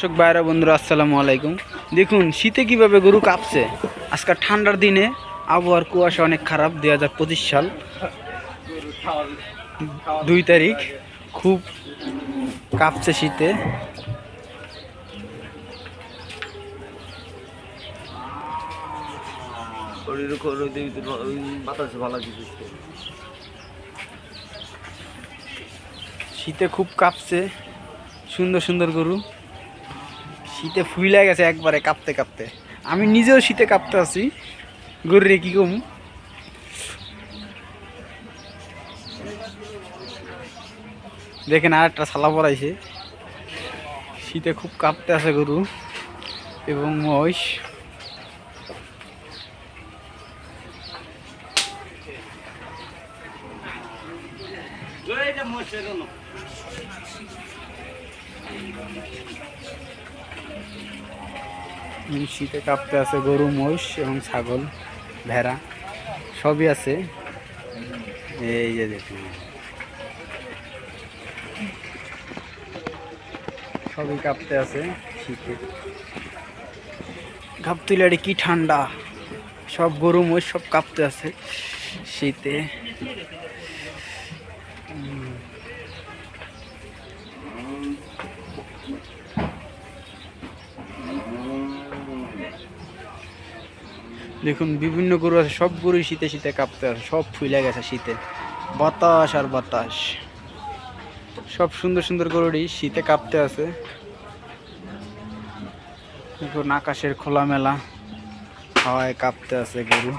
দর্শক ভাইরা বন্ধুরা আসসালামু আলাইকুম। দেখুন শীতে কিভাবে গরু কাঁপছে। আজকাল ঠান্ডার দিনে আবহাওয়ার কুয়াশা অনেক খারাপ। 2025 সাল 2 তারিখ, খুব কাঁপছে শীতে। শীতে খুব কাঁপছে, সুন্দর সুন্দর গরু শীতে ফুইলা গেছে একবারে কাঁপতে কাঁপতে। আমি নিজেও শীতে কাঁপতে আছি, গরু রে কি কম। দেখেন আর একটা ছালা পড়াইছে। শীতে খুব কাঁপতে আছে গরু এবং মহিষ। শীতে কাঁপতে আছে গরু, মহিষ এবং ছাগল, ভেড়া সবই আছে। এই যে দেখুন সবই কাঁপতে আছে শীতে। ঘাপতুলারে কি ঠান্ডা, সব গরু মহিষ সব কাঁপতে আছে শীতে। দেখুন বিভিন্ন গরু আছে, সব গরুই শীতে শীতে কাঁপতে আছে, সব ফুলে গেছে শীতে। বাতাস আর বাতাস, সব সুন্দর সুন্দর গরুরই শীতে কাঁপতে আছে। দেখুন আকাশের খোলামেলা হাওয়ায় কাঁপতে আছে গরু।